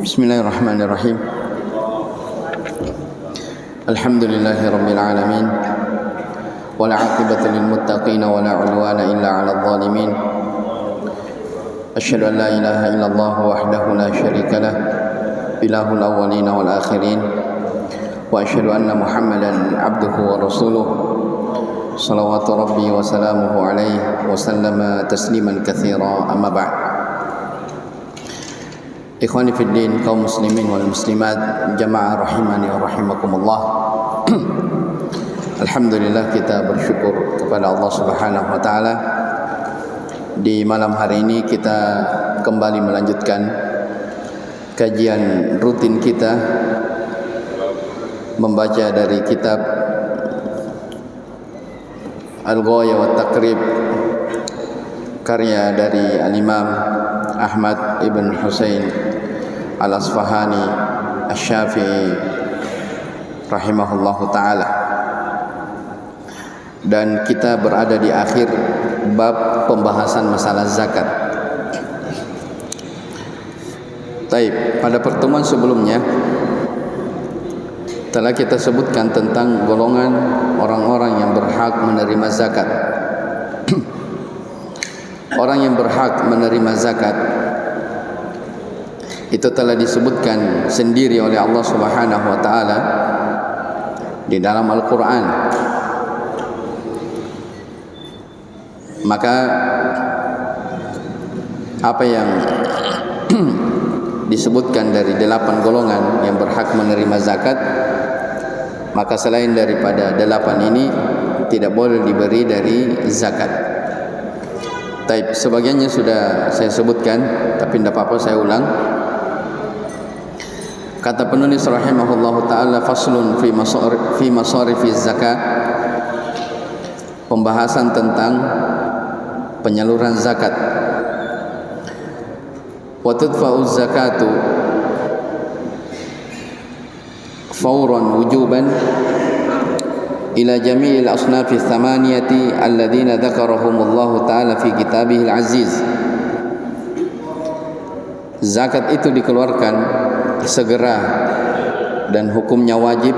Bismillahirrahmanirrahim. Alhamdulillahi rabbil alamin. Wal 'aqibatu lil muttaqin wa la 'udwana illa 'alal zalimin. Asyhadu an la ilaha illallah wahdahu la syarika lah, ilahul awwalin wal akhirin. Wa asyhadu anna Muhammadan 'abduhu wa rasuluh. Shalawatu rabbi wa salamuhu alaihi wa sallama tasliman katsira. Amma ba'd. Ikhwani fid din, kaum muslimin wal muslimat, jamaah rahimani wa rahimakumullah. Alhamdulillah, kita bersyukur kepada Allah Subhanahu wa taala. Di malam hari ini kita kembali melanjutkan kajian rutin kita membaca dari kitab Al-Ghayah wa Taqrib, karya dari Al-Imam Ahmad ibn Husain Al-Asfahani Asy-Syafi'i rahimahullahu ta'ala. Dan kita berada di akhir bab pembahasan masalah zakat. Taib, pada pertemuan sebelumnya telah kita sebutkan tentang golongan orang-orang yang berhak menerima zakat. Orang yang berhak menerima zakat itu telah disebutkan sendiri oleh Allah Subhanahu wa taala di dalam Al-Qur'an. Maka apa yang disebutkan dari 8 golongan yang berhak menerima zakat, maka selain daripada 8 ini tidak boleh diberi dari zakat. Taib, sebagiannya sudah saya sebutkan, tapi tidak apa-apa saya ulang. Kata penulis rahimahullahu ta'ala, faslun fi masarifiz zakat, pembahasan tentang penyaluran zakat. Wa tudfa'uz zakatu fawran wujuban ila jami'il asnafi thamaniyati alladhina dzakarahumullahu ta'ala fi kitabihil aziz. Zakat itu dikeluarkan segera dan hukumnya wajib,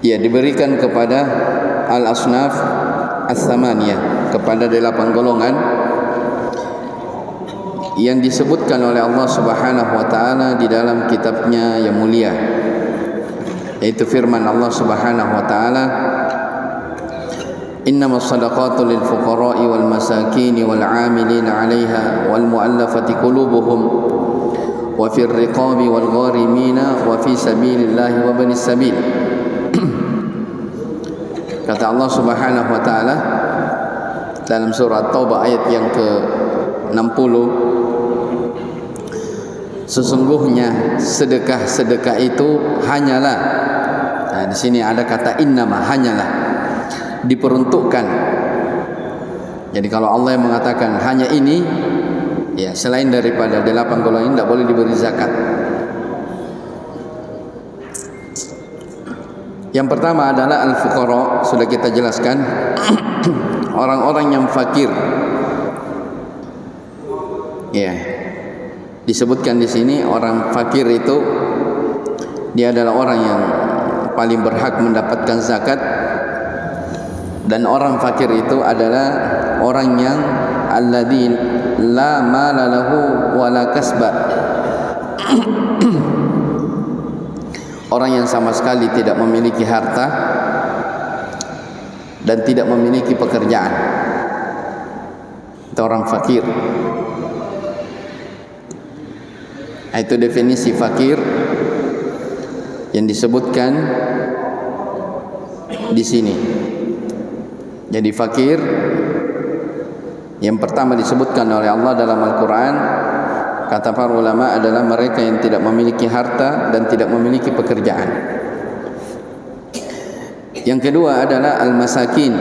ya, diberikan kepada al-asnaf ats-tsamaniyah, kepada 8 golongan yang disebutkan oleh Allah Subhanahu wa taala di dalam kitabnya yang mulia, yaitu firman Allah Subhanahu wa taala, innamas shadaqatu lil fuqara'i wal masakin wal 'amilina 'alaiha wal mu'allafati qulubuhum wa fir riqabi wal gharimina wa fi sabilillahi wa banis sabil. Kata Allah Subhanahu wa taala dalam surah Taubah ayat yang ke-60, sesungguhnya sedekah-sedekah itu hanyalah, nah di sini ada kata innama, hanyalah, diperuntukkan. Jadi kalau Allah yang mengatakan hanya ini, ya, selain daripada 8 golongan ini tidak boleh diberi zakat. Yang pertama adalah al-fuqara, sudah kita jelaskan, orang-orang yang fakir. Ya, disebutkan di sini orang fakir itu dia adalah orang yang paling berhak mendapatkan zakat, dan orang fakir itu adalah orang yang alladzi la mala lahu wa la kasba. Orang yang sama sekali tidak memiliki harta dan tidak memiliki pekerjaan, itu orang fakir. Itu definisi fakir yang disebutkan di sini. Jadi fakir yang pertama disebutkan oleh Allah dalam Al-Quran, kata para ulama, adalah mereka yang tidak memiliki harta dan tidak memiliki pekerjaan. Yang kedua adalah al-masakin.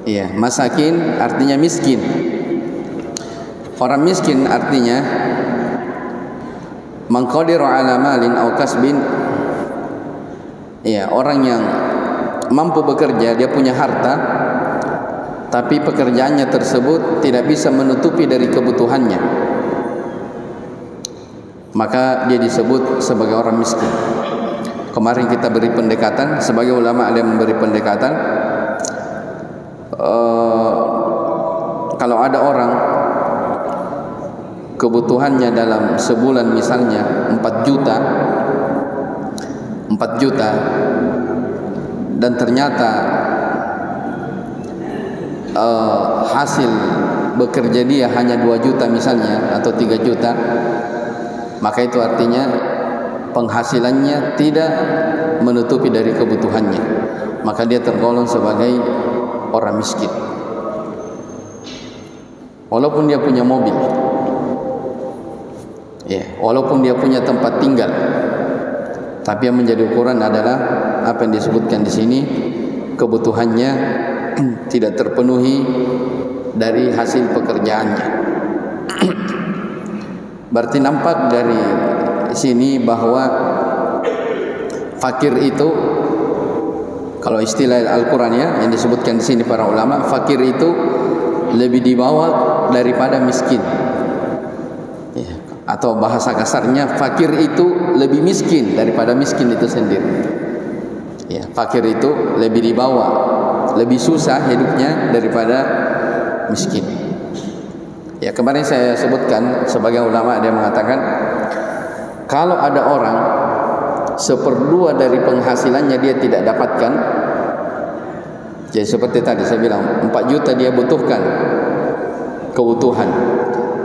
Iya, masakin artinya miskin. Orang miskin artinya man qadiru ala malin aw kasbin. Iya, orang yang mampu bekerja, dia punya harta, tapi pekerjaannya tersebut tidak bisa menutupi dari kebutuhannya, maka dia disebut sebagai orang miskin. Kemarin kita beri pendekatan, sebagai ulama ada yang memberi pendekatan, kalau ada orang kebutuhannya dalam sebulan misalnya 4 juta dan ternyata hasil bekerja dia hanya 2 juta misalnya atau 3 juta, maka itu artinya penghasilannya tidak menutupi dari kebutuhannya, maka dia tergolong sebagai orang miskin. Walaupun dia punya mobil, walaupun dia punya tempat tinggal, tapi yang menjadi ukuran adalah apa yang disebutkan di sini, kebutuhannya tidak terpenuhi dari hasil pekerjaannya. Berarti nampak dari sini bahwa fakir itu, kalau istilah Al-Quran yang disebutkan di sini para ulama, fakir itu lebih di bawah daripada miskin. Atau bahasa kasarnya, fakir itu lebih miskin daripada miskin itu sendiri. Fakir itu lebih di bawah, lebih susah hidupnya daripada miskin. Kemarin saya sebutkan sebagai ulama, dia mengatakan kalau ada orang 1/2 dari penghasilannya dia tidak dapatkan, jadi seperti tadi saya bilang 4 juta dia butuhkan kebutuhan,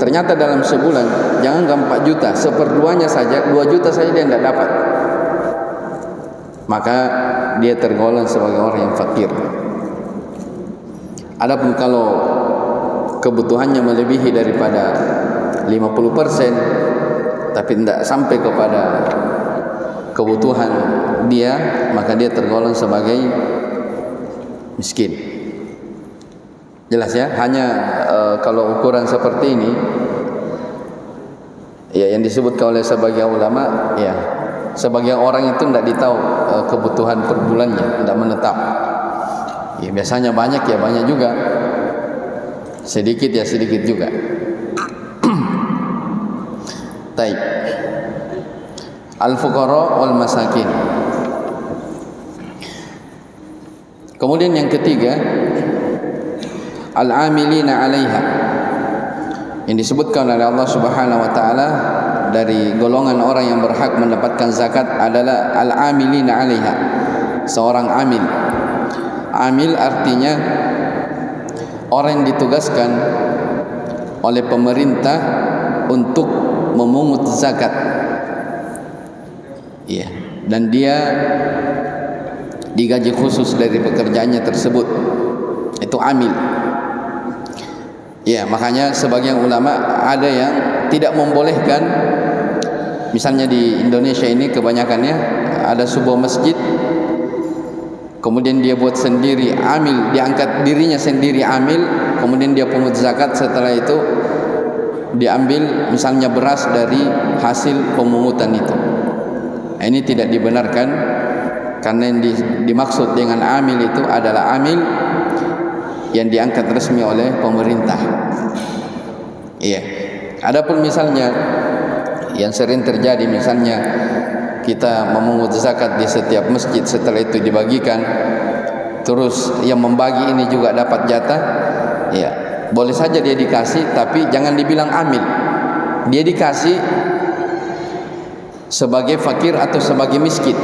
ternyata dalam sebulan jangan 4 juta, 1/2-nya saja, 2 juta saja dia tidak dapat, maka dia tergolong sebagai orang yang fakir. Adapun kalau kebutuhannya melebihi daripada 50%, tapi tidak sampai kepada kebutuhan dia, maka dia tergolong sebagai miskin. Jelas ya? Hanya kalau ukuran seperti ini, yang disebutkan oleh sebagian ulama, sebagian orang itu tidak ditahu kebutuhan per bulannya, tidak menetap. Biasanya banyak banyak juga, sedikit sedikit juga. Taib. Al-fuqara wal masakin. Kemudian yang ketiga, al-amilina 'alaiha. Yang disebutkan oleh Allah Subhanahu wa taala dari golongan orang yang berhak mendapatkan zakat adalah al-amilina 'alaiha, seorang amil. Amil artinya orang yang ditugaskan oleh pemerintah untuk memungut zakat. Dan dia digaji khusus dari pekerjaannya tersebut. Itu amil. Makanya sebagian ulama ada yang tidak membolehkan, misalnya di Indonesia ini kebanyakannya ada sebuah masjid, kemudian dia buat sendiri amil, diangkat dirinya sendiri amil, kemudian dia pungut zakat, setelah itu diambil misalnya beras dari hasil pemungutan itu. Ini tidak dibenarkan, karena yang dimaksud dengan amil itu adalah amil yang diangkat resmi oleh pemerintah. Adapun misalnya yang sering terjadi, misalnya kita memungut zakat di setiap masjid, setelah itu dibagikan, terus yang membagi ini juga dapat jatah, Ya, boleh saja dia dikasih, tapi jangan dibilang amil. Dia dikasih sebagai fakir atau sebagai miskin.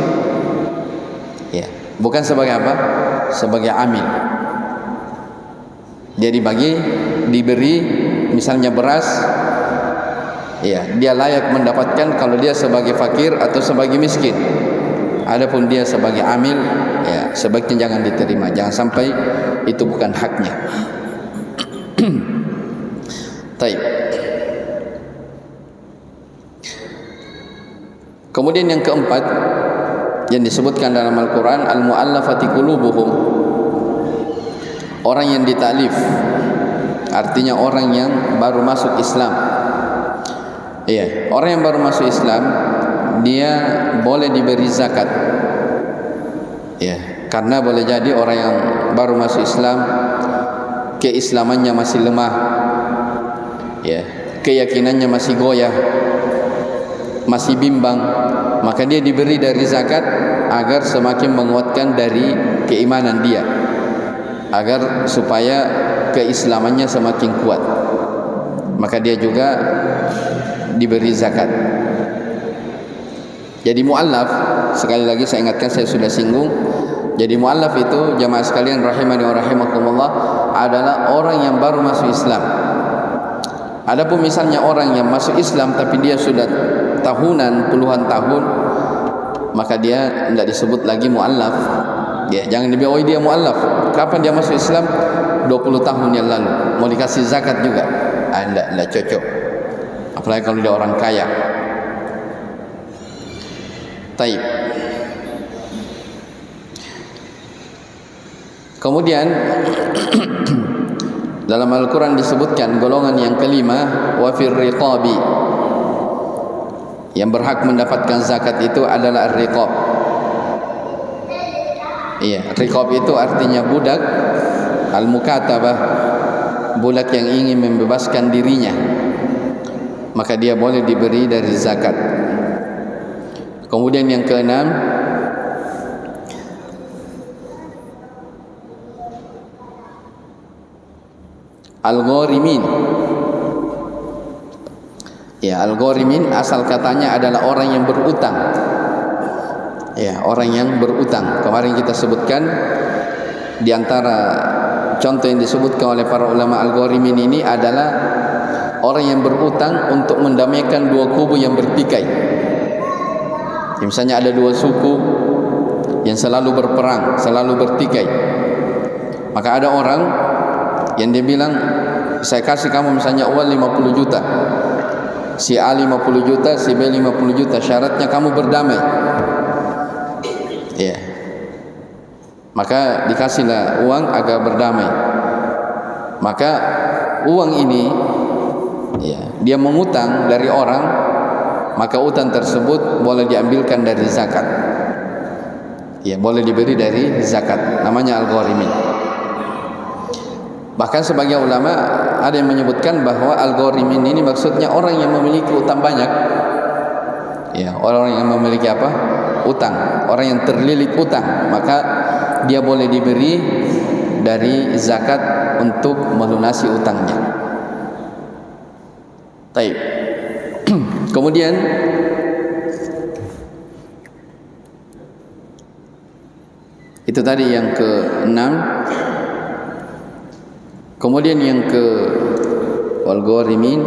Ya, bukan sebagai apa? Sebagai amil. Dia diberi misalnya beras. Ya, dia layak mendapatkan kalau dia sebagai fakir atau sebagai miskin. Adapun dia sebagai amil, ya sebaiknya jangan diterima. Jangan sampai itu bukan haknya. Taib. Kemudian yang keempat yang disebutkan dalam Al-Quran, al-mu'allafati qulubuhum, orang yang ditaklif, artinya orang yang baru masuk Islam. Iya, orang yang baru masuk Islam dia boleh diberi zakat. Ya, karena boleh jadi orang yang baru masuk Islam keislamannya masih lemah. Ya, keyakinannya masih goyah, masih bimbang, maka dia diberi dari zakat agar semakin menguatkan dari keimanan dia, agar supaya keislamannya semakin kuat. Maka dia juga diberi zakat. Jadi mu'allaf, sekali lagi saya ingatkan, saya sudah singgung. Jadi mu'allaf itu jamaah sekalian rahimani wa rahimakumullah adalah orang yang baru masuk Islam. Adapun misalnya orang yang masuk Islam tapi dia sudah tahunan, puluhan tahun, maka dia tidak disebut lagi mu'allaf. Ya, jangan dibilang oh dia mu'allaf. Kapan dia masuk Islam? 20 tahun yang lalu. Mau dikasih zakat juga? Tidak cocok. Apalagi kalau dia orang kaya. Taib. Kemudian dalam Al-Quran disebutkan golongan yang kelima, wa fir riqabi, yang berhak mendapatkan zakat itu adalah ar-riqab. Iya, riqab itu artinya budak, al-mukatabah, budak yang ingin membebaskan dirinya, maka dia boleh diberi dari zakat. Kemudian yang keenam, al-gharimin. Ya, al-gharimin asal katanya adalah orang yang berutang. Ya, orang yang berutang. Kemarin kita sebutkan di antara contoh yang disebutkan oleh para ulama al-gharimin ini adalah orang yang berutang untuk mendamaikan dua kubu yang bertikai. Misalnya ada dua suku yang selalu berperang, selalu bertikai. Maka ada orang yang dia bilang, saya kasih kamu misalnya uang 50 juta, si A 50 juta, si B 50 juta, syaratnya kamu berdamai. Ya, maka dikasihlah uang agar berdamai. Maka uang ini, ya, dia mengutang dari orang, maka utang tersebut boleh diambilkan dari zakat. Ya, boleh diberi dari zakat. Namanya al-gharimin. Bahkan sebagian ulama ada yang menyebutkan bahwa al-gharimin ini maksudnya orang yang memiliki utang banyak. Ya, orang yang memiliki apa? Utang. Orang yang terlilit utang, maka dia boleh diberi dari zakat untuk melunasi utangnya. Baik. Kemudian itu tadi yang ke-6. Kemudian yang ke wal-gharimin,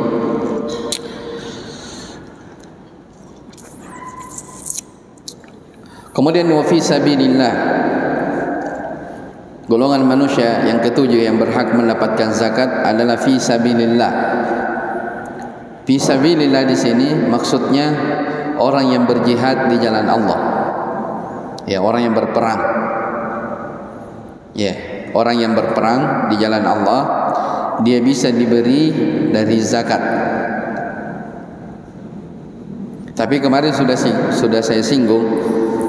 kemudian wa fi sabilillah, golongan manusia yang ketujuh yang berhak mendapatkan zakat adalah fi sabilillah. Fi sabilillah di sini maksudnya orang yang berjihad di jalan Allah. Ya, orang yang berperang. Ya, orang yang berperang di jalan Allah, dia bisa diberi dari zakat. Tapi kemarin sudah saya singgung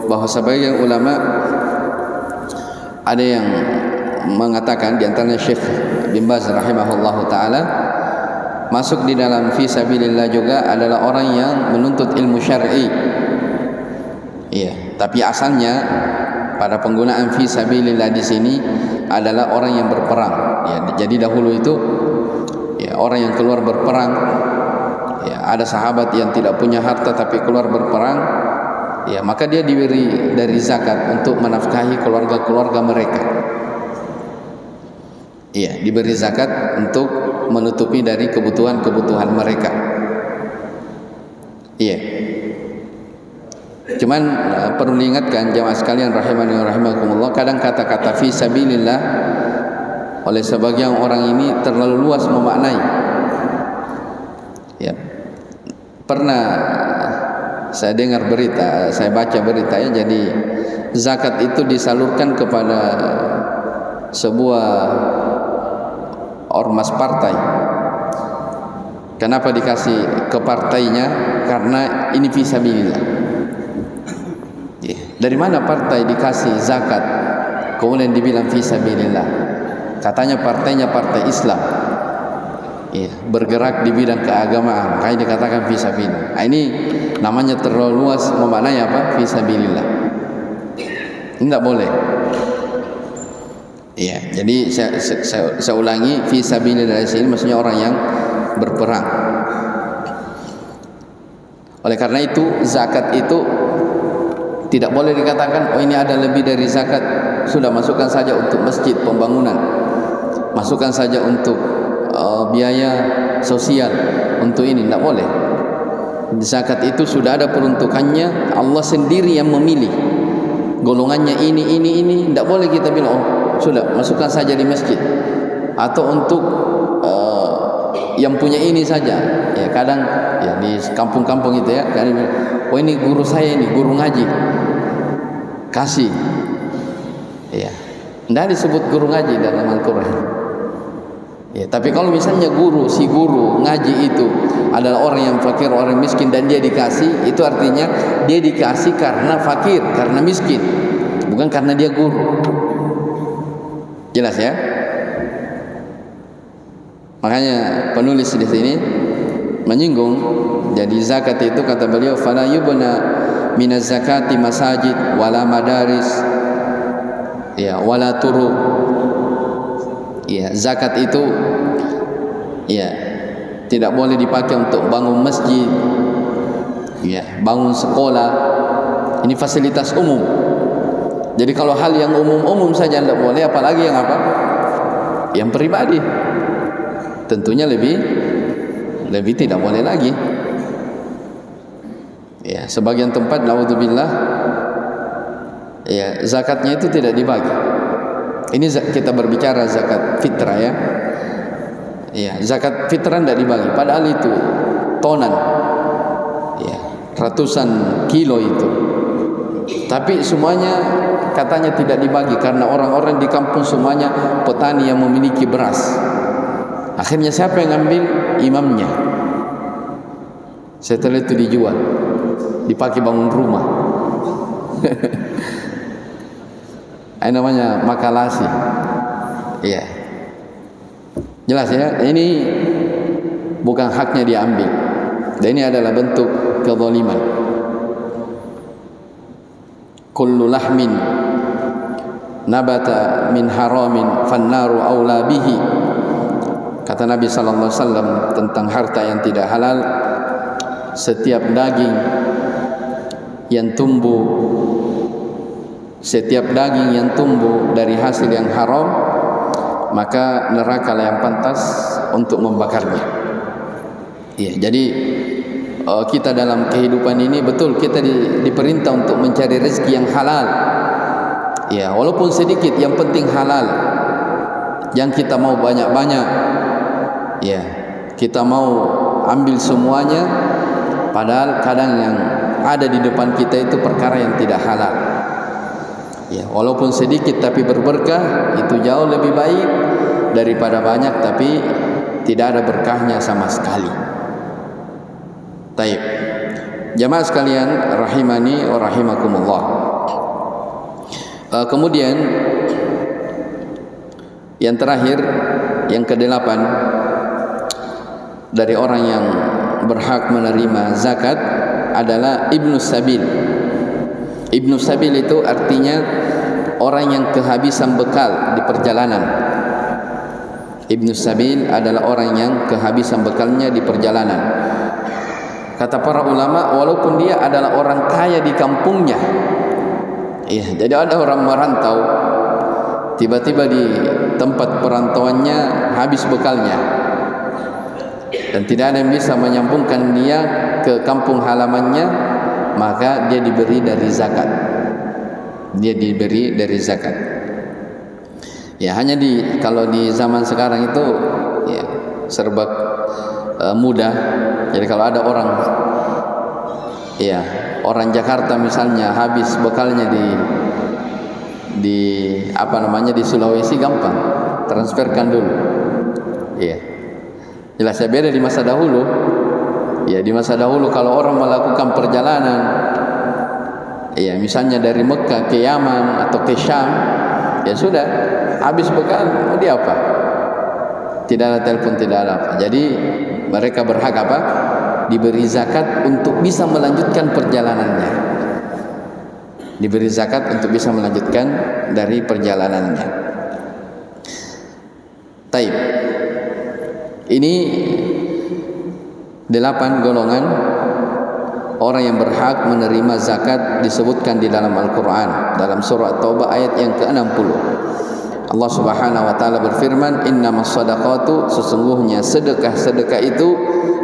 bahwa sebagian ulama ada yang mengatakan, di antaranya Syekh bin Baz rahimahullahu taala, masuk di dalam fi sabilillah juga adalah orang yang menuntut ilmu syar'i. Iya, tapi asalnya pada penggunaan fi sabilillah di sini adalah orang yang berperang. Ya, jadi dahulu itu ya orang yang keluar berperang, ya ada sahabat yang tidak punya harta tapi keluar berperang, ya maka dia diberi dari zakat untuk menafkahi keluarga-keluarga mereka. Iya, diberi zakat untuk menutupi dari kebutuhan-kebutuhan mereka. Iya. Cuman perlu diingatkan jamaah sekalian rahimani wa rahimakumullah, kadang kata-kata fi sabilillah oleh sebagian orang ini terlalu luas memaknai. Ya. Pernah saya dengar berita, saya baca berita ya, jadi zakat itu disalurkan kepada sebuah ormas partai. Kenapa dikasih ke partainya? Karena ini fisabilillah. Dari mana partai dikasih zakat kemudian dibilang fisabilillah? Katanya partainya partai Islam, bergerak di bidang keagamaan, makanya dikatakan fisabilillah. Nah, ini namanya terlalu luas memaknai apa? Fisabilillah. Ini tidak boleh. Ya, jadi saya ulangi, fisabilillah dari sini maksudnya orang yang berperang. Oleh karena itu zakat itu tidak boleh dikatakan oh ini ada lebih dari zakat, sudah masukkan saja untuk masjid pembangunan, masukkan saja untuk biaya sosial, untuk ini tidak boleh. Zakat itu sudah ada peruntukannya, Allah sendiri yang memilih golongannya ini, tidak boleh kita bilang oh sudah masukkan saja di masjid atau untuk yang punya ini saja. Ya kadang ya di kampung-kampung itu ya, kadang oh ini guru saya, ini guru ngaji, kasih. Ya, tidak disebut guru ngaji dalam Al-Quran. Ya, tapi kalau misalnya si guru ngaji itu adalah orang yang fakir, orang miskin dan dia dikasih, itu artinya dia dikasih karena fakir, karena miskin, bukan karena dia guru. Jelas ya? Makanya penulis di sini menyinggung, jadi zakat itu kata beliau fala yubna minaz zakati masajid wala madaris ya wala turuq. Ya, zakat itu ya tidak boleh dipakai untuk bangun masjid, ya, bangun sekolah. Ini fasilitas umum. Jadi kalau hal yang umum-umum saja tidak boleh, apalagi yang apa? Yang pribadi. Tentunya lebih tidak boleh lagi. Ya, sebagian tempat naudzubillah ya zakatnya itu tidak dibagi. Ini kita berbicara zakat fitrah ya. Ya, zakat fitrah tidak dibagi, padahal itu tonan. Ya, ratusan kilo itu. Tapi semuanya katanya tidak dibagi karena orang-orang di kampung semuanya petani yang memiliki beras. Akhirnya siapa yang ambil? Imamnya. Setelah itu dijual, dipakai bangun rumah. Ini namanya makalasi. Iya. Jelas ya, ini bukan haknya diambil. Dan ini adalah bentuk kezaliman. Kullu lahmin nabata min haramin fannaru aula bihi. Kata Nabi sallallahu alaihi wasallam tentang harta yang tidak halal, setiap daging yang tumbuh dari hasil yang haram, maka neraka lah yang pantas untuk membakarnya. Ya, jadi kita dalam kehidupan ini betul kita diperintah untuk mencari rezeki yang halal. Ya, walaupun sedikit, yang penting halal. Yang kita mau banyak-banyak, ya, kita mau ambil semuanya, padahal kadang yang ada di depan kita itu perkara yang tidak halal. Ya, walaupun sedikit tapi berberkah, itu jauh lebih baik daripada banyak tapi tidak ada berkahnya sama sekali. Taib. Jamaah sekalian rahimani wa rahimakumullah. Kemudian yang terakhir, yang ke-8 dari orang yang berhak menerima zakat adalah Ibnu Sabil. Ibnu Sabil itu artinya orang yang kehabisan bekal di perjalanan. Ibnu Sabil adalah orang yang kehabisan bekalnya di perjalanan. Kata para ulama, walaupun dia adalah orang kaya di kampungnya, iya, jadi ada orang merantau, tiba-tiba di tempat perantauannya habis bekalnya, dan tidak ada yang bisa menyambungkan dia ke kampung halamannya, maka dia diberi dari zakat. Dia diberi dari zakat. Ya, hanya kalau di zaman sekarang itu ya serba mudah. Jadi kalau ada orang, ya orang Jakarta misalnya habis bekalnya di di Sulawesi, gampang transferkan dulu. Iya. Jelas ya, beda di masa dahulu. Ya, di masa dahulu kalau orang melakukan perjalanan, ya misalnya dari Mekah ke Yaman atau ke Syam, ya sudah, habis bekal mau dia apa? Tidak ada telepon, tidak ada apa. Jadi mereka berhak apa? Diberi zakat untuk bisa melanjutkan perjalanannya. Diberi zakat untuk bisa melanjutkan dari perjalanannya. Taib. Ini 8 golongan orang yang berhak menerima zakat disebutkan di dalam Al-Quran, dalam surah Taubah ayat yang ke-60. Allah Subhanahu wa taala berfirman, innamas shadaqatu, sesungguhnya sedekah-sedekah itu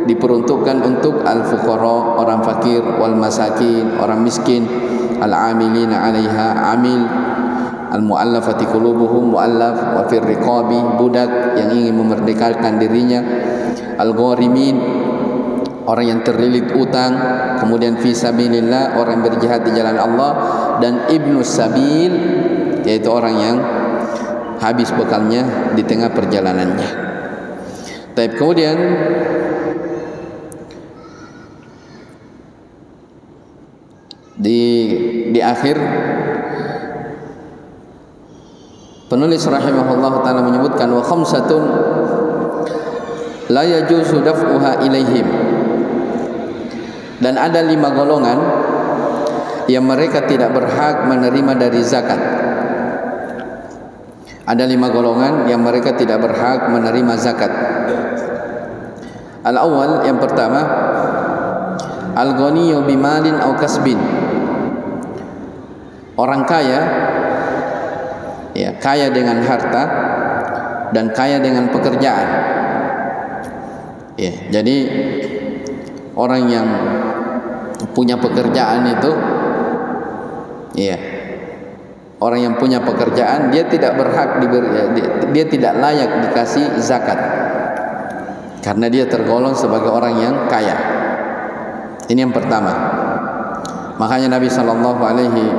diperuntukkan untuk al-fuqara, orang fakir, wal masakin, orang miskin, al-amilina 'alaiha, amil, al-mu'allafati qulubuhum, mu'allaf, wa fir riqabi, budak yang ingin memerdekakan dirinya, al-gharimin, orang yang terlilit utang, kemudian fi sabilillah, orang yang berjihad di jalan Allah, dan ibnu sabil, yaitu orang yang habis bekalnya di tengah perjalanannya. Tapi kemudian di akhir penulis rahimahullah taala menyebutkan, wa khamsatun la yajuzu daf'uha ilaihim, dan ada 5 golongan yang mereka tidak berhak menerima dari zakat. Ada 5 golongan yang mereka tidak berhak menerima zakat. Al-awwal, yang pertama, al-ghaniyyu bimalin aw kasbin. Orang kaya, ya, kaya dengan harta dan kaya dengan pekerjaan. Ya, jadi orang yang punya pekerjaan itu, ya, orang yang punya pekerjaan, dia tidak berhak dia tidak layak dikasih zakat karena dia tergolong sebagai orang yang kaya. Ini yang pertama. Makanya Nabi sallallahu alaihi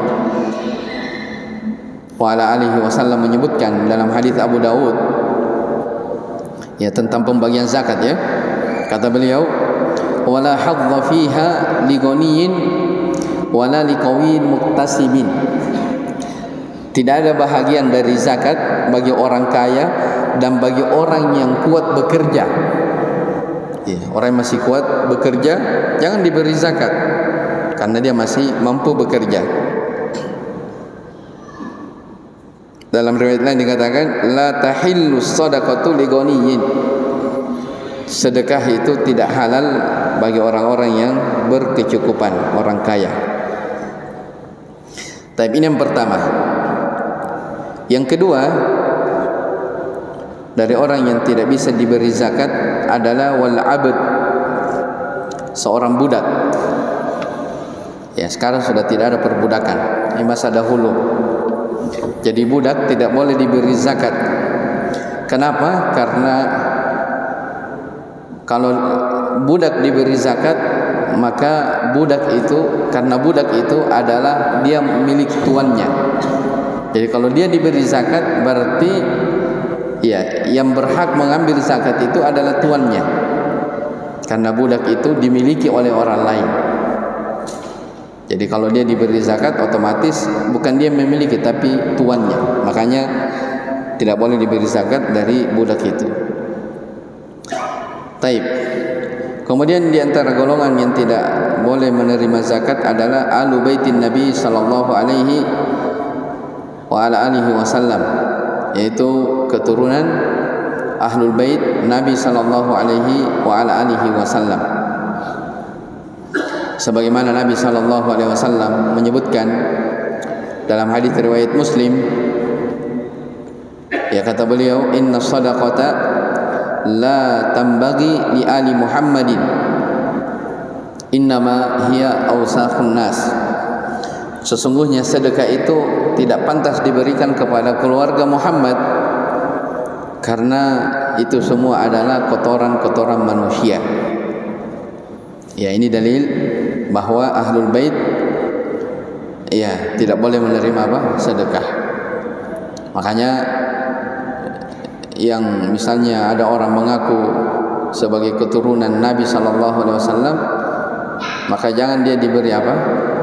wasallam menyebutkan dalam hadis Abu Dawud, ya, tentang pembagian zakat, ya. Kata beliau, wala hadza fiha li ghaniyin wala li qawiyyin muktasibin. Tidak ada bahagian dari zakat bagi orang kaya dan bagi orang yang kuat bekerja. Ya, orang yang masih kuat bekerja jangan diberi zakat karena dia masih mampu bekerja. Dalam riwayat lain dikatakan, la tahillu shadaqatu li ghaniyyin. Sedekah itu tidak halal bagi orang-orang yang berkecukupan, orang kaya. Tapi ini yang pertama. Yang kedua, dari orang yang tidak bisa diberi zakat adalah wal abd, seorang budak. Ya, sekarang sudah tidak ada perbudakan. Ini masa dahulu. Jadi budak tidak boleh diberi zakat. Kenapa? Karena kalau budak diberi zakat, maka budak itu, karena budak itu adalah dia milik tuannya. Jadi kalau dia diberi zakat, berarti ya, yang berhak mengambil zakat itu adalah tuannya, karena budak itu dimiliki oleh orang lain. Jadi kalau dia diberi zakat, otomatis bukan dia memiliki tapi tuannya. Makanya tidak boleh diberi zakat dari budak itu. Taib. Kemudian di antara golongan yang tidak boleh menerima zakat adalah ahlu baitin Nabi sallallahu alaihi wa ala alihi wasallam, yaitu keturunan ahlul bait Nabi sallallahu alaihi wa ala alihi wasallam. Sebagaimana Nabi sallallahu alaihi wasallam menyebutkan dalam hadis riwayat Muslim, ya kata beliau, inna sadaqata la tambagi li ali Muhammadin innama hiya awsakhun nas. Sesungguhnya sedekah itu tidak pantas diberikan kepada keluarga Muhammad karena itu semua adalah kotoran-kotoran manusia. Ya, ini dalil bahwa ahlul bait ya tidak boleh menerima apa? Sedekah. Makanya yang misalnya ada orang mengaku sebagai keturunan Nabi sallallahu alaihi wasallam, maka jangan dia diberi apa?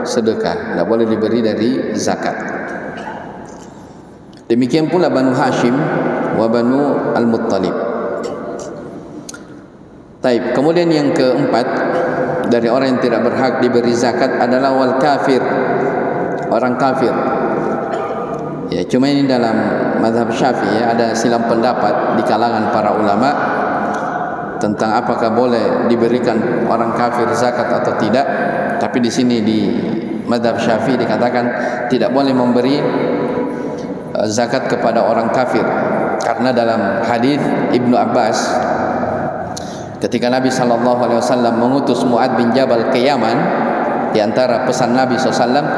Sedekah. Tidak boleh diberi dari zakat. Demikian pula Banu Hashim wa Banu Al-Muttalib. Taib. Kemudian yang keempat dari orang yang tidak berhak diberi zakat adalah wal kafir, orang kafir. Ya, cuma ini dalam mazhab Syafi'i ya, ada silang pendapat di kalangan para ulama tentang apakah boleh diberikan orang kafir zakat atau tidak. Tapi di sini di mazhab Syafi'i dikatakan tidak boleh memberi zakat kepada orang kafir, karena dalam hadis Ibnu Abbas ketika Nabi sallallahu alaihi wasallam mengutus Mu'adz bin Jabal ke Yaman, di antara pesan Nabi sallallahu alaihi wasallam,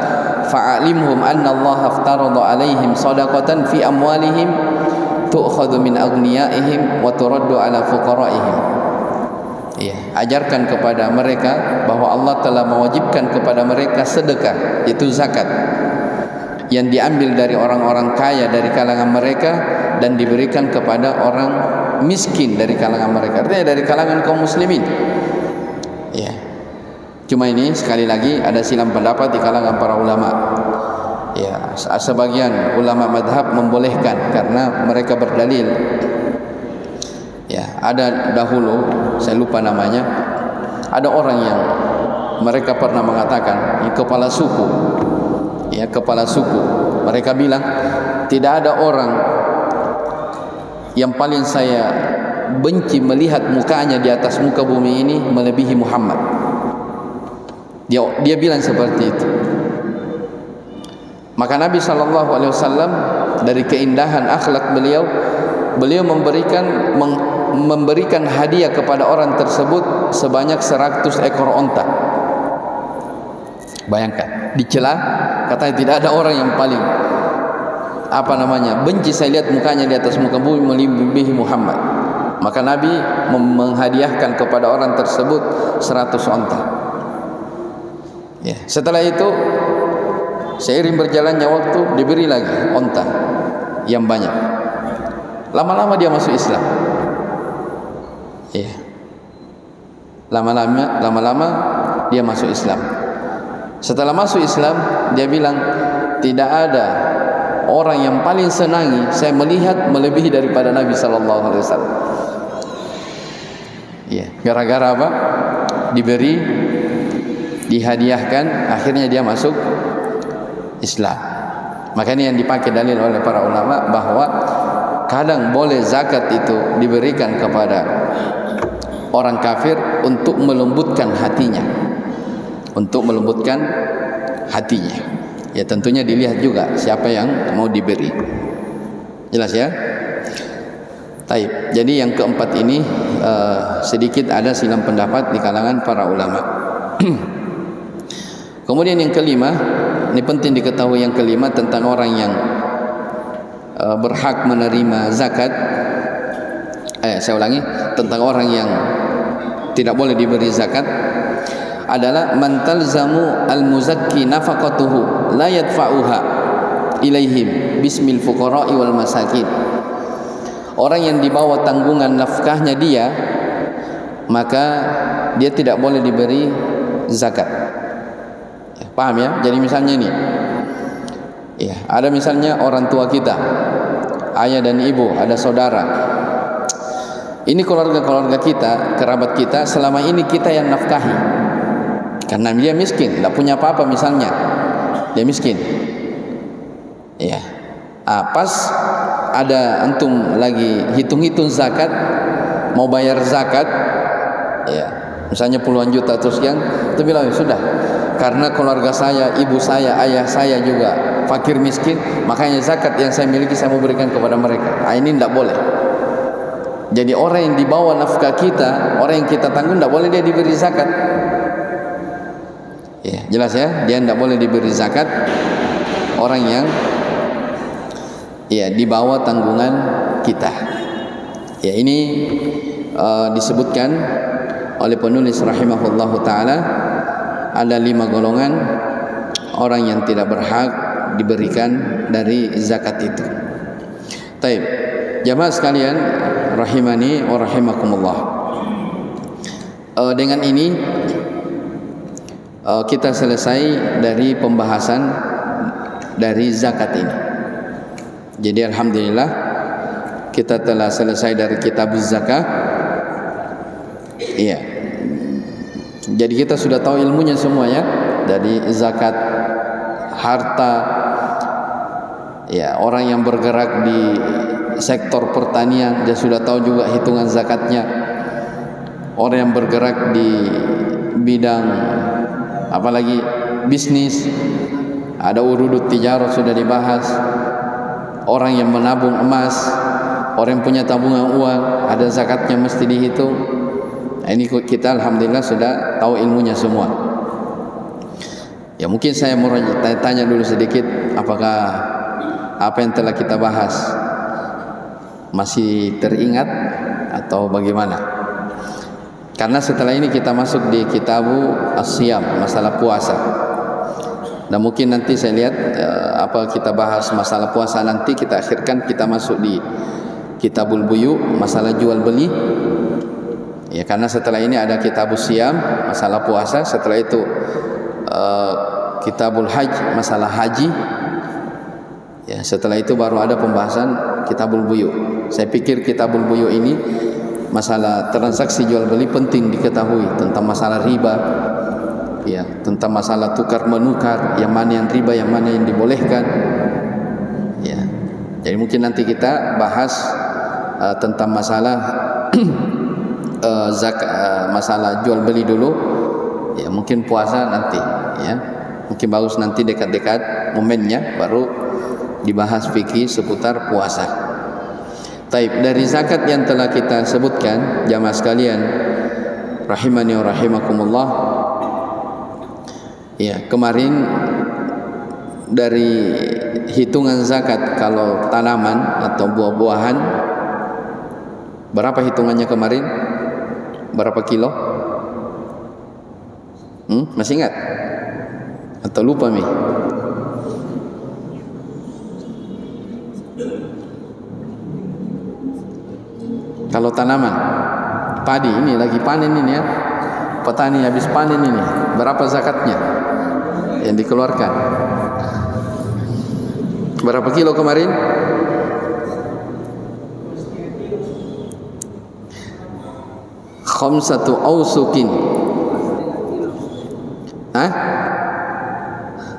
fa'alimhum anna Allah aftarada alaihim sadaqatan fi amwalihim tu'khadhu min aghniyaihim wa turaddu ala fuqaraihim. Ya, ajarkan kepada mereka bahwa Allah telah mewajibkan kepada mereka sedekah, itu zakat, yang diambil dari orang-orang kaya dari kalangan mereka dan diberikan kepada orang miskin dari kalangan mereka, artinya dari kalangan kaum muslimin. Ya. Cuma ini sekali lagi ada silang pendapat di kalangan para ulama. Ya, sebagian ulama madhab membolehkan karena mereka berdalil. Ya, ada dahulu saya lupa namanya, ada orang yang mereka pernah mengatakan, kepala suku, ya kepala suku, mereka bilang tidak ada orang yang paling saya benci melihat mukanya di atas muka bumi ini melebihi Muhammad. Dia bilang seperti itu. Maka Nabi SAW dari keindahan akhlak beliau memberikan hadiah kepada orang tersebut sebanyak 100 ekor onta. Bayangkan, dicela, katanya tidak ada orang yang paling benci saya lihat mukanya di atas muka bumi melebihi Muhammad. Maka Nabi menghadiahkan kepada orang tersebut 100 onta. Ya, setelah itu seiring berjalannya waktu diberi lagi onta yang banyak. Lama-lama dia masuk Islam. Ya. Lama-lama dia masuk Islam. Setelah masuk Islam, dia bilang tidak ada orang yang paling senangi saya melihat melebihi daripada Nabi sallallahu alaihi wasallam. Ya, gara-gara apa? Diberi, dihadiahkan, akhirnya dia masuk Islam. Makanya yang dipakai dalil oleh para ulama bahwa kadang boleh zakat itu diberikan kepada orang kafir untuk melembutkan hatinya, ya tentunya dilihat juga siapa yang mau diberi. Jelas ya? Taib. Jadi yang keempat ini sedikit ada silang pendapat di kalangan para ulama. Kemudian yang kelima, ini penting diketahui yang kelima tentang orang yang berhak menerima zakat. Saya ulangi, tentang orang yang tidak boleh diberi zakat adalah man talzamu al-muzakki nafaqatuhu la yadfa'uha ilaihim bismil fuqara'i wal masakin. Orang yang dibawa tanggungan nafkahnya dia, maka dia tidak boleh diberi zakat. Ya, paham ya? Jadi misalnya ini, ya, ada misalnya orang tua kita, ayah dan ibu, ada saudara. Ini keluarga-keluarga kita, kerabat kita, selama ini kita yang nafkahi. Karena dia miskin, tidak punya apa-apa misalnya. Dia miskin. Ya. Pas ada antum lagi hitung-hitung zakat, mau bayar zakat, ya, misalnya puluhan juta atau sekian, itu bilang sudah, karena keluarga saya, ibu saya, ayah saya juga fakir miskin, makanya zakat yang saya miliki saya mau berikan kepada mereka. Ini tidak boleh. Jadi orang yang dibawa nafkah kita, orang yang kita tanggung, tidak boleh dia diberi zakat. Ya, jelas ya, dia tidak boleh diberi zakat. Orang yang ya dibawa tanggungan kita. Ya, ini disebutkan oleh penulis rahimahullahu taala ada 5 golongan orang yang tidak berhak diberikan dari zakat itu. Taib, jamaah sekalian rahimani wa rahimakumullah. Dengan ini kita selesai dari pembahasan dari zakat ini. Jadi alhamdulillah kita telah selesai dari kitab zakah. Iya. Jadi kita sudah tahu ilmunya semua ya, dari zakat harta. Ya, orang yang bergerak di sektor pertanian dia sudah tahu juga hitungan zakatnya. Orang yang bergerak di bidang apalagi bisnis, ada urudut tijarah sudah dibahas. Orang yang menabung emas, orang yang punya tabungan uang, ada zakatnya mesti dihitung. Nah, ini kita alhamdulillah sudah tahu ilmunya semua. Ya, mungkin saya mau tanya dulu sedikit, apakah apa yang telah kita bahas masih teringat atau bagaimana? Karena setelah ini kita masuk di Kitabu As-Siyam, masalah puasa. Dan mungkin nanti saya lihat apa kita bahas masalah puasa, nanti kita akhirkan kita masuk di Kitabul Buyu, masalah jual beli. Ya, karena setelah ini ada Kitabus Siyam, masalah puasa. Setelah itu Kitabul Hajj, masalah haji. Ya, setelah itu baru ada pembahasan Kitabul Buyu. Saya pikir Kitabul Buyu ini masalah transaksi jual beli penting diketahui, tentang masalah riba. Ya, tentang masalah tukar menukar, yang mana yang riba, yang mana yang dibolehkan. Ya, jadi mungkin nanti kita bahas tentang masalah masalah jual beli dulu. Ya, mungkin puasa nanti. Ya, mungkin bagus nanti dekat-dekat momennya baru dibahas fikih seputar puasa. Taib, dari zakat yang telah kita sebutkan, jamaah sekalian rahimani wa rahimakumullah. Ya, kemarin dari hitungan zakat kalau tanaman atau buah-buahan, berapa hitungannya kemarin? Berapa kilo? Masih ingat? Atau lupa mi? Kalau tanaman, padi ini lagi panen ini ya, petani habis panen ini, berapa zakatnya yang dikeluarkan? Berapa kilo kemarin? Khamsatu ausukin.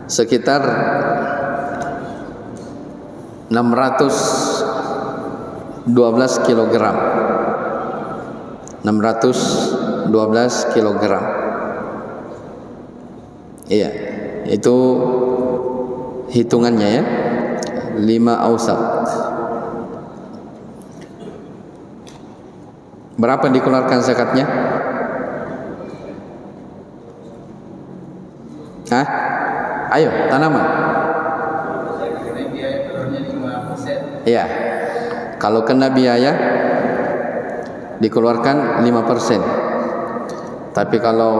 Sekitar 612 kilogram. 612 kilogram. Iya, itu hitungannya ya. 5 ausak. Berapa dikeluarkan zakatnya? Ayo, tanaman. Iya. Kalau kena biaya dikeluarkan 5%. Tapi kalau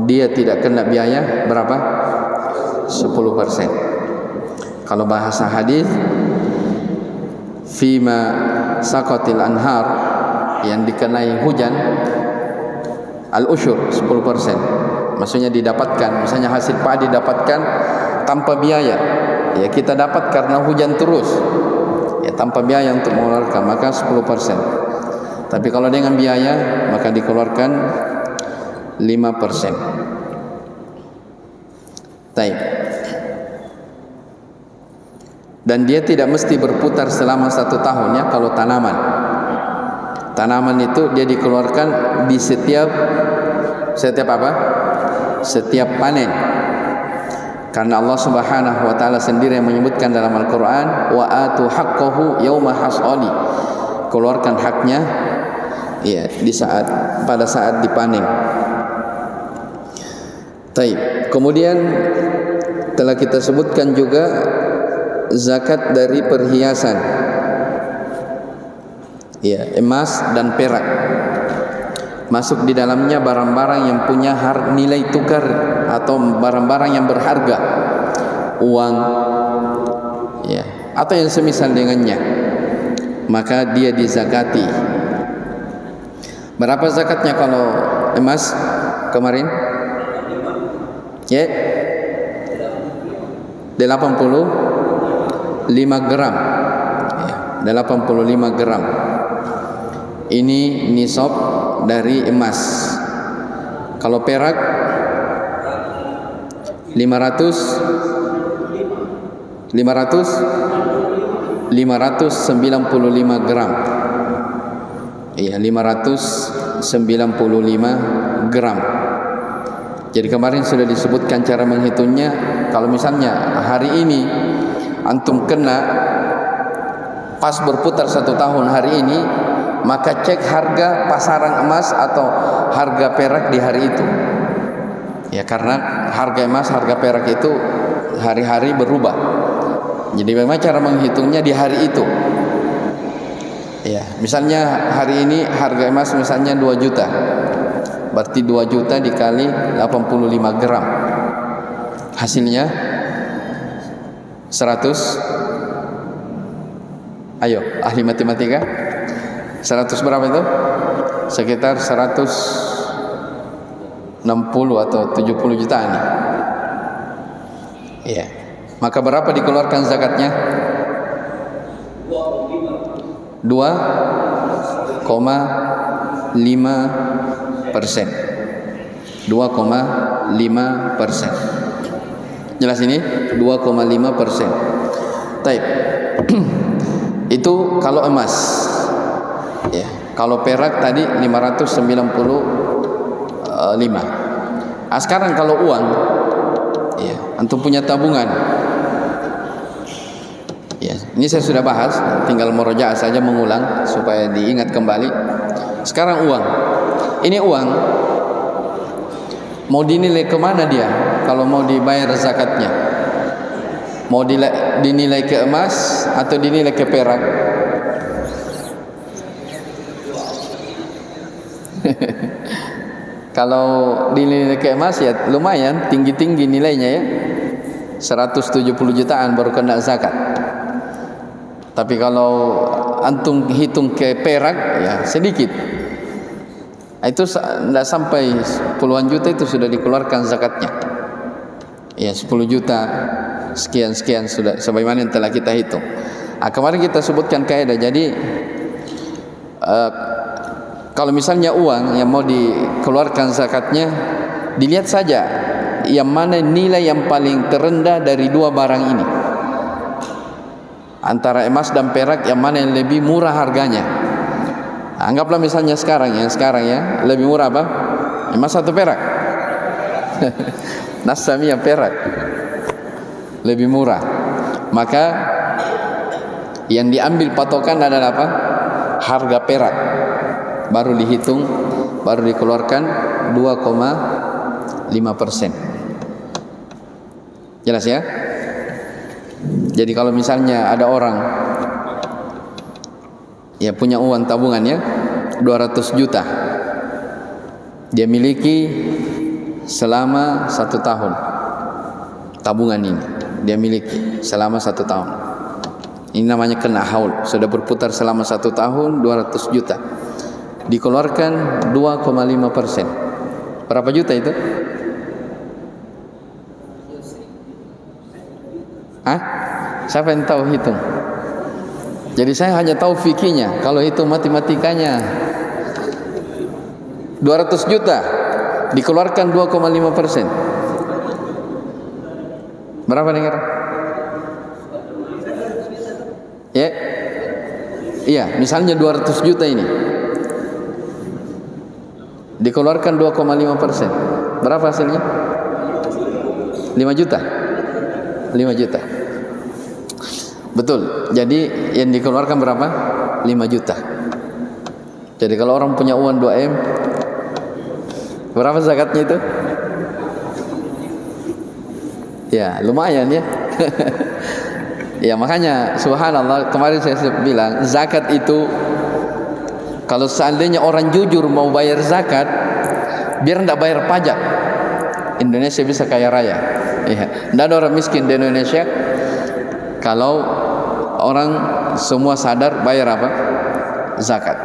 dia tidak kena biaya berapa? 10%. Kalau bahasa hadis, fima saqatil anhar, yang dikenai hujan, al-usyur 10%. Maksudnya didapatkan, misalnya hasil padi didapatkan tanpa biaya. Ya, kita dapat karena hujan terus. Ya, tanpa biaya untuk mengeluarkan, maka 10%. Tapi kalau dengan biaya, maka dikeluarkan 5%. Baik. Dan dia tidak mesti berputar selama 1 tahun ya. Kalau tanaman itu dia dikeluarkan di setiap apa? Setiap panen. Karena Allah Subhanahu wa taala sendiri yang menyebutkan dalam Al-Qur'an, wa atu haqqahu yauma hasali. Keluarkan haknya ya pada saat dipanen. Taib. Kemudian telah kita sebutkan juga zakat dari perhiasan. Ya, emas dan perak. Masuk di dalamnya barang-barang yang punya nilai tukar atau barang-barang yang berharga, uang ya, atau yang semisal dengannya, maka dia dizakati. Berapa zakatnya kalau emas kemarin? Ya, 85 gram ya, 85 gram. Ini nisab dari emas. Kalau perak 595 gram. Iya, 595 gram. Jadi kemarin sudah disebutkan cara menghitungnya. Kalau misalnya hari ini antum kena pas berputar 1 tahun hari ini, maka cek harga pasaran emas atau harga perak di hari itu. Ya, karena harga emas, harga perak itu hari-hari berubah. Jadi memang cara menghitungnya di hari itu. Ya, misalnya hari ini harga emas misalnya 2 juta. Berarti 2 juta dikali 85 gram. Hasilnya 100. Ayo, ahli matematika. 100 berapa itu? Sekitar 160 atau 70 jutaan nih. Iya. Maka berapa dikeluarkan zakatnya? 2,5%. 2,5%. Jelas ini? 2,5%. Taib. Itu kalau emas. Ya, kalau perak tadi 595. Sekarang kalau uang, ya, antum punya tabungan. Ya, ini saya sudah bahas, tinggal murojaah saja mengulang supaya diingat kembali. Sekarang uang. Ini uang mau dinilai kemana dia? Kalau mau dibayar zakatnya, mau dinilai ke emas atau dinilai ke perak? Kalau dinilai ke emas ya lumayan tinggi-tinggi nilainya ya, 170 jutaan baru kena zakat. Tapi kalau antum hitung ke perak ya sedikit. Itu tidak sampai puluhan juta itu sudah dikeluarkan zakatnya. Ya, 10 juta sekian sudah sebagaimana yang telah kita hitung. Kemarin kita sebutkan kaidah. Jadi kalau misalnya uang yang mau dikeluarkan zakatnya, dilihat saja yang mana nilai yang paling terendah dari dua barang ini. Antara emas dan perak, yang mana yang lebih murah harganya. Anggaplah misalnya sekarang ya, lebih murah apa? Emas atau perak? Nasami yang perak lebih murah. Maka yang diambil patokan adalah apa? Harga perak. Baru dihitung, baru dikeluarkan 2,5%. Jelas ya? Jadi kalau misalnya ada orang ya punya uang tabungan ya 200 juta, dia miliki selama 1 tahun. Tabungan ini dia miliki selama 1 tahun. Ini namanya kena haul, sudah berputar selama 1 tahun 200 juta. Dikeluarkan 2,5%. Berapa juta itu? Siapa yang tahu hitung? Jadi saya hanya tahu fikihnya. Kalau hitung matematikanya 200 juta dikeluarkan 2,5%. Berapa dengar? Iya, misalnya 200 juta ini dikeluarkan 2,5%. Berapa hasilnya? 5 juta. 5 juta. Betul. Jadi yang dikeluarkan berapa? 5 juta. Jadi kalau orang punya uang 2M, berapa zakatnya itu? Ya, lumayan ya. Ya, makanya subhanallah, kemarin saya bilang zakat itu kalau seandainya orang jujur mau bayar zakat, biar enggak bayar pajak, Indonesia bisa kaya raya. Ya, enggak ada orang miskin di Indonesia kalau orang semua sadar bayar apa? Zakat.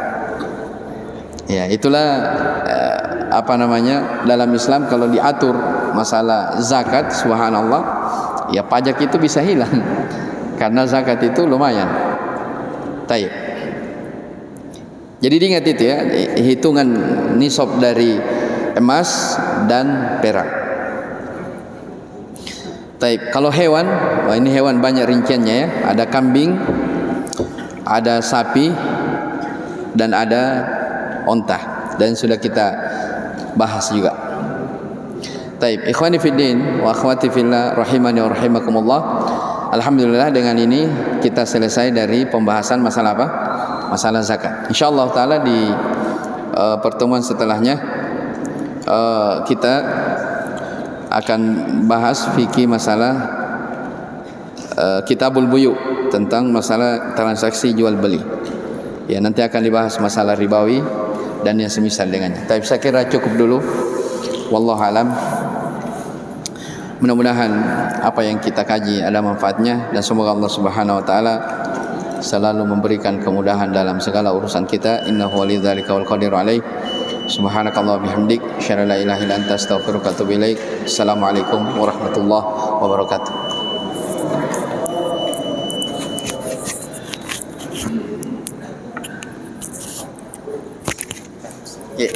Ya, itulah apa namanya, dalam Islam kalau diatur masalah zakat, subhanallah, ya pajak itu bisa hilang karena zakat itu lumayan. Taib. Jadi diingat itu ya, hitungan nisab dari emas dan perak. Taib. Kalau hewan, wah ini hewan banyak rinciannya ya. Ada kambing, ada sapi, dan ada onta, dan sudah kita bahas juga. Taib, ikhwani fiddin wa akhwati fillah rahimani wa rahimakumullah. Alhamdulillah dengan ini kita selesai dari pembahasan masalah apa? Masalah zakat. Insyaallah taala di pertemuan setelahnya kita akan bahas fikih masalah kitabul buyu, tentang masalah transaksi jual beli. Ya, nanti akan dibahas masalah ribawi dan yang semisal dengannya. Tapi saya kira cukup dulu. Wallahu alam. Mudah-mudahan apa yang kita kaji ada manfaatnya, dan semoga Allah Subhanahu wa taala selalu memberikan kemudahan dalam segala urusan kita. Innahu walidzalika wal qadiru alaih. Subhanakallah bihamdik, asyhadu an la ilaha illa anta, astaghfiruka wa atubu ilaik. Assalamualaikum warahmatullahi wabarakatuh. Yeah.